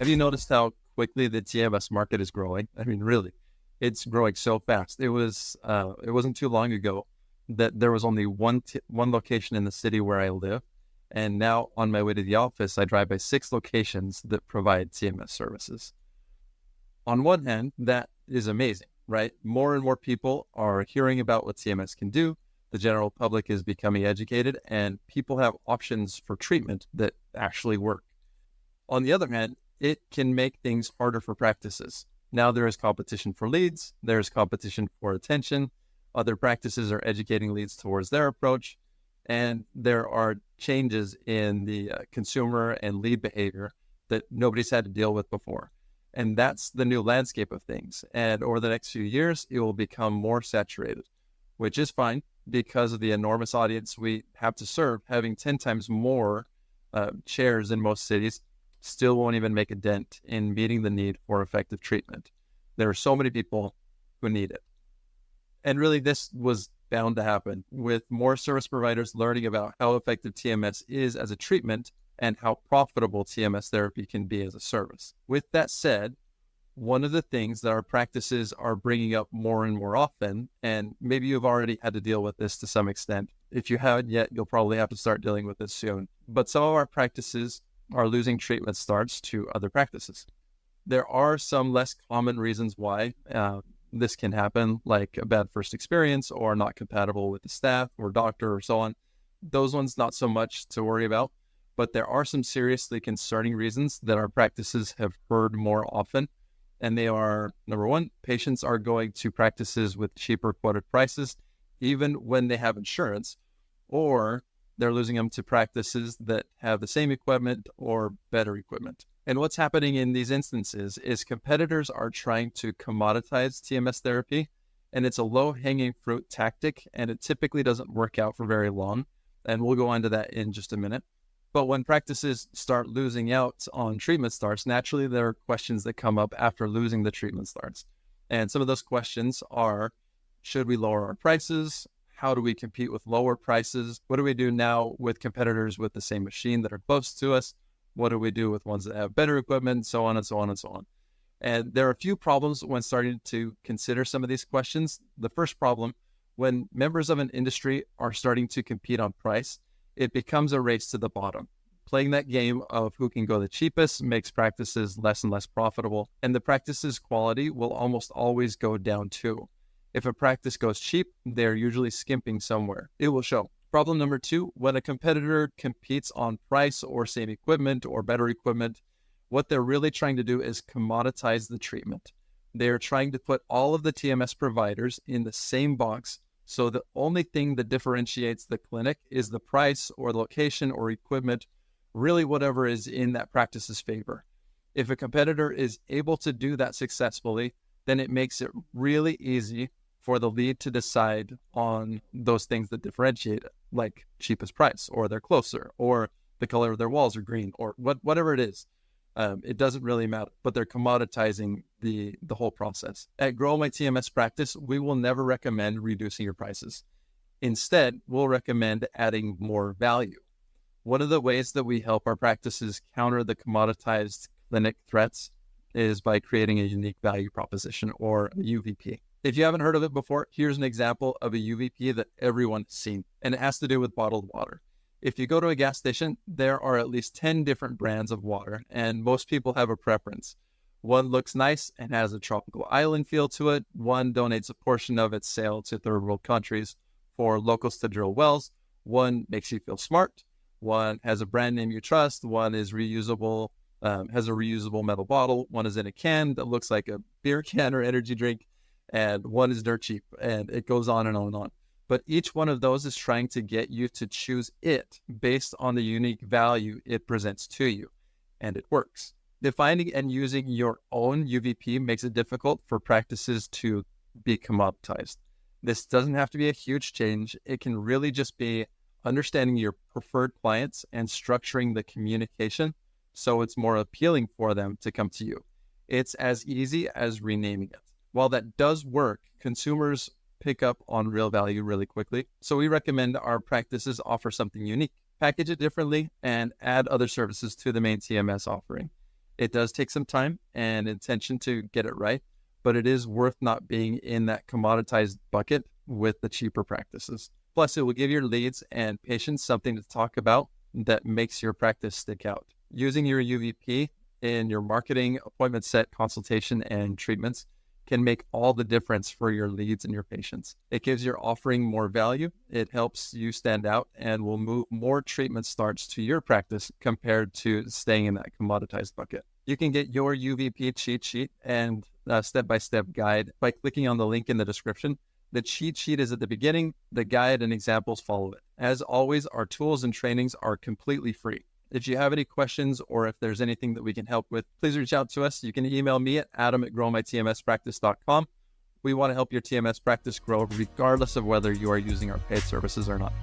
Have you noticed how quickly the TMS market is growing? I mean, really, it's growing so fast. It wasn't too long ago that there was only one location in the city where I live, and now on my way to the office, I drive by 6 locations that provide TMS services. On one hand, that is amazing, right? More and more people are hearing about what TMS can do. The general public is becoming educated, and people have options for treatment that actually work. On the other hand, it can make things harder for practices. Now there is competition for leads, there's competition for attention, other practices are educating leads towards their approach, and there are changes in the consumer and lead behavior that nobody's had to deal with before. And that's the new landscape of things. And over the next few years, it will become more saturated, which is fine because of the enormous audience we have to serve. Having 10 times more chairs in most cities still won't even make a dent in meeting the need for effective treatment. There are so many people who need it. And really, this was bound to happen with more service providers learning about how effective TMS is as a treatment and how profitable TMS therapy can be as a service. With that said, one of the things that our practices are bringing up more and more often, and maybe you've already had to deal with this to some extent. If you haven't yet, you'll probably have to start dealing with this soon. But some of our practices are losing treatment starts to other practices. There are some less common reasons why this can happen, like a bad first experience or not compatible with the staff or doctor or so on. Those ones, not so much to worry about, but there are some seriously concerning reasons that our practices have heard more often. And they are, number one, patients are going to practices with cheaper quoted prices, even when they have insurance, or they're losing them to practices that have the same equipment or better equipment. And what's happening in these instances is competitors are trying to commoditize TMS therapy, and it's a low-hanging fruit tactic, and it typically doesn't work out for very long. And we'll go on to that in just a minute. But when practices start losing out on treatment starts, naturally there are questions that come up after losing the treatment starts. And some of those questions are, should we lower our prices? How do we compete with lower prices? What do we do now with competitors with the same machine that are close to us? What do we do with ones that have better equipment? So on and so on and so on. And there are a few problems when starting to consider some of these questions. The first problem, when members of an industry are starting to compete on price, it becomes a race to the bottom. Playing that game of who can go the cheapest makes practices less and less profitable, and the practice's quality will almost always go down too. If a practice goes cheap, they're usually skimping somewhere. It will show. Problem number two, when a competitor competes on price or same equipment or better equipment, what they're really trying to do is commoditize the treatment. They're trying to put all of the TMS providers in the same box, so the only thing that differentiates the clinic is the price or the location or equipment, really whatever is in that practice's favor. If a competitor is able to do that successfully, then it makes it really easy for the lead to decide on those things that differentiate it, like cheapest price, or they're closer, or the color of their walls are green, or whatever it is. It doesn't really matter, but they're commoditizing the whole process. At Grow My TMS Practice, we will never recommend reducing your prices. Instead, we'll recommend adding more value. One of the ways that we help our practices counter the commoditized clinic threats is by creating a unique value proposition, or a UVP. If you haven't heard of it before, here's an example of a UVP that everyone's seen, and it has to do with bottled water. If you go to a gas station, there are at least 10 different brands of water, and most people have a preference. One looks nice and has a tropical island feel to it. One donates a portion of its sale to third world countries for locals to drill wells. One makes you feel smart. One has a brand name you trust. One is reusable, has a reusable metal bottle. One is in a can that looks like a beer can or energy drink. And one is dirt cheap, and it goes on and on and on. But each one of those is trying to get you to choose it based on the unique value it presents to you, and it works. Defining and using your own UVP makes it difficult for practices to be commoditized. This doesn't have to be a huge change. It can really just be understanding your preferred clients and structuring the communication so it's more appealing for them to come to you. It's as easy as renaming it. While that does work, consumers pick up on real value really quickly. So we recommend our practices offer something unique, package it differently, and add other services to the main TMS offering. It does take some time and intention to get it right, but it is worth not being in that commoditized bucket with the cheaper practices. Plus, it will give your leads and patients something to talk about that makes your practice stick out. Using your UVP in your marketing, appointment set, consultation, and treatments can make all the difference for your leads and your patients. It gives your offering more value. It helps you stand out and will move more treatment starts to your practice compared to staying in that commoditized bucket. You can get your UVP cheat sheet and step-by-step guide by clicking on the link in the description. The cheat sheet is at the beginning. The guide and examples follow it. As always, our tools and trainings are completely free. If you have any questions or if there's anything that we can help with, please reach out to us. You can email me at adam@growmytmspractice.com. We want to help your TMS practice grow regardless of whether you are using our paid services or not.